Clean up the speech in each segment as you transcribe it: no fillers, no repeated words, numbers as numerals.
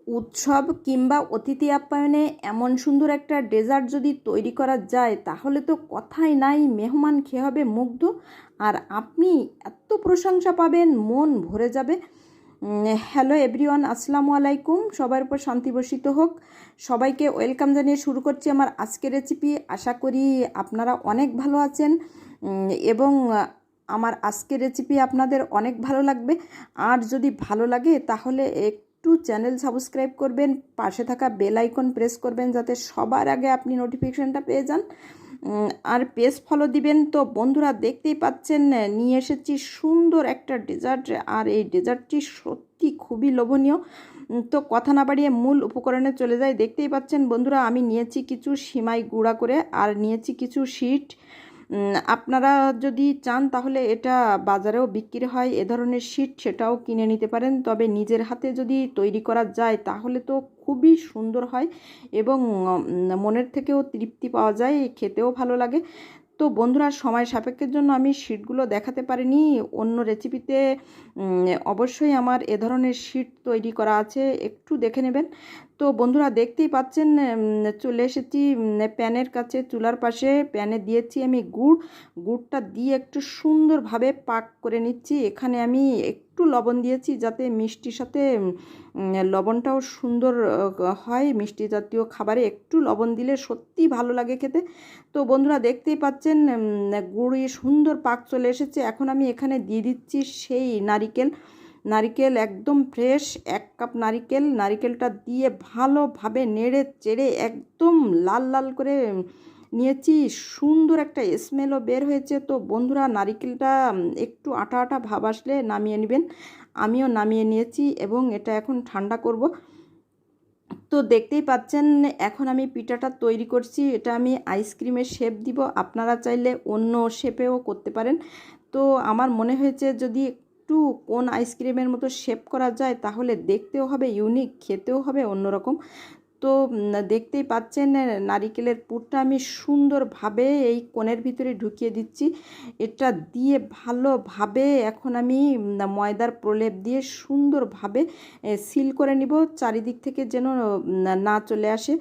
উৎসব কিংবা অতিথি আপ্যায়নে এমন সুন্দর একটা ডেজার্ট যদি তৈরি করা যায় তাহলে তো কথাই নাই, মেহমান খেয়ে হবে মুগ্ধ আর আপনি এত প্রশংসা পাবেন, মন ভরে যাবে। হ্যালো এভরিওয়ান, আসসালামু আলাইকুম। সবার উপর শান্তি বর্ষিত হোক। সবাইকে ওয়েলকাম জানিয়ে শুরু করছি আমার আজকের রেসিপি। আশা করি আপনারা অনেক ভালো আছেন এবং আমার আজকের রেসিপি আপনাদের অনেক ভালো লাগবে। আর যদি ভালো লাগে তাহলে একটু চ্যানেল সাবস্ক্রাইব করবেন, পাশে থাকা বেল আইকন প্রেস করবেন যাতে সবার আগে আপনি নোটিফিকেশানটা পেয়ে যান, আর পেজ ফলো দিবেন। তো বন্ধুরা দেখতেই পাচ্ছেন নিয়ে এসেছি সুন্দর একটা ডেজার্ট, আর এই ডেজার্টটি সত্যি খুবই লোভনীয়। তো কথা না বাড়িয়ে মূল উপকরণে চলে যায়। দেখতেই পাচ্ছেন বন্ধুরা, আমি নিয়েছি কিছু সিমাই গুঁড়া করে আর নিয়েছি কিছু শিট। আপনারা যদি চান তাহলে এটা বাজারেও বিক্রি হয় এ ধরনের শিট, সেটাও কিনে নিতে পারেন। তবে নিজের হাতে যদি তৈরি করা যায় তাহলে তো খুবই সুন্দর হয় এবং মনের থেকেও তৃপ্তি পাওয়া যায়, খেতেও ভালো লাগে। তো বন্ধুরা সময় সাপেক্ষের জন্য আমি শিটগুলো দেখাতে পারিনি। অন্য রেসিপিতে অবশ্যই আমার এ ধরনের শিট তৈরি করা আছে, একটু দেখে নেবেন। তো বন্ধুরা দেখতেই পাচ্ছেন চলে এসেছি প্যানের কাছে, চুলার পাশে। প্যানে দিয়েছি আমি গুড়টা দিয়ে একটু সুন্দরভাবে পাক করে নিচ্ছি। এখানে আমি একটু লবণ দিয়েছি যাতে মিষ্টির সাথে লবণটাও সুন্দর হয়। মিষ্টি জাতীয় খাবারে একটু লবণ দিলে সত্যি ভালো লাগে খেতে। তো বন্ধুরা দেখতেই পাচ্ছেন গুড়ে সুন্দর পাক চলে এসেছে। এখন আমি এখানে দিয়ে দিচ্ছি সেই নারিকেল একদম ফ্রেশ 1 কাপ নারিকেলটা দিয়ে ভালোভাবে নেড়ে চেড়ে একদম লাল লাল করে নিয়েছি। সুন্দর একটা স্মেলও বের হয়েছে। তো বন্ধুরা নারিকেলটা একটু আটা আটা ভাব আসলে নামিয়ে নেবেন। আমিও নামিয়ে নিয়েছি এবং এটা এখন ঠান্ডা করব। তো দেখতেই পাচ্ছেন এখন আমি পিঠাটা তৈরি করছি। এটা আমি আইসক্রিমের শেপ দিব, আপনারা চাইলে অন্য শেপেও করতে পারেন। তো আমার মনে হয়েছে যদি একটু কোন আইসক্রিমের মতো শেপ করা যায় তাহলে দেখতেও হবে ইউনিক, খেতেও হবে অন্যরকম। তো দেখতেই পাচ্ছেন নারিকেলের পুরটা আমি সুন্দরভাবে এই কোণের ভিতরে ঢুকিয়ে দিচ্ছি। এটা দিয়ে ভালোভাবে এখন আমি ময়দার প্রলেপ দিয়ে সুন্দরভাবে সিল করে নিব, চারিদিক থেকে যেন না চলে আসে।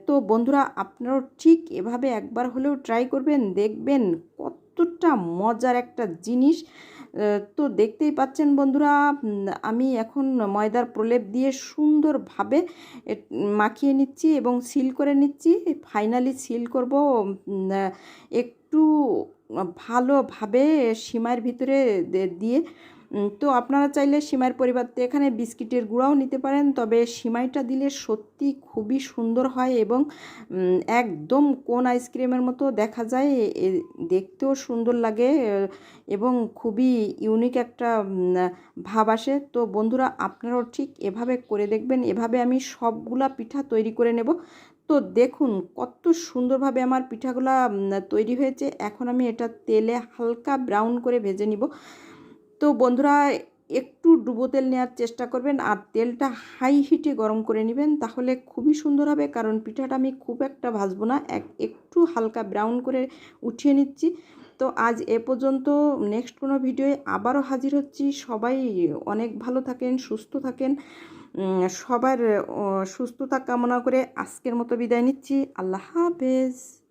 তো বন্ধুরা আপনারাও ঠিক এভাবে একবার হলেও ট্রাই করবেন, দেখবেন কতটা মজার একটা জিনিস। তো দেখতেই পাচ্ছেন বন্ধুরা আমি এখন ময়দার প্রলেপ দিয়ে সুন্দরভাবে মাখিয়ে নিচ্ছি এবং সিল করে নিচ্ছি। ফাইনালি সিল করব একটু ভালোভাবে সিমাইয়ের ভিতরে দিয়ে। তো আপনারা চাইলে সিমাইয়ের পরিবর্তে এখানে বিস্কিটের গুঁড়াও নিতে পারেন, তবে সিমাইটা দিলে সত্যি খুবই সুন্দর হয় এবং একদম কোন আইসক্রিমের মতো দেখা যায়, দেখতেও সুন্দর লাগে এবং খুবই ইউনিক একটা ভাব আসে। তো বন্ধুরা আপনারাও ঠিক এভাবে করে দেখবেন। এভাবে আমি সবগুলা পিঠা তৈরি করে নেব। তো দেখুন কত সুন্দরভাবে আমার পিঠাগুলা তৈরি হয়েছে। এখন আমি এটা তেলে হালকা ব্রাউন করে ভেজে নিব। তো বন্ধুরা একটু ডুবো তেল নেওয়ার চেষ্টা করবেন আর তেলটা হাই হিটে গরম করে নেবেন, তাহলে খুবই সুন্দর হবে। কারণ পিঠাটা আমি খুব একটা ভাজবো না, একটু হালকা ব্রাউন করে উঠিয়ে নিচ্ছি। তো আজ এ পর্যন্ত, নেক্সট কোনো ভিডিওয়ে আবারও হাজির হচ্ছি। সবাই অনেক ভালো থাকেন, সুস্থ থাকেন। সবার সুস্থতা কামনা করে আজকের মতো বিদায় নিচ্ছি। আল্লাহ হাফেজ।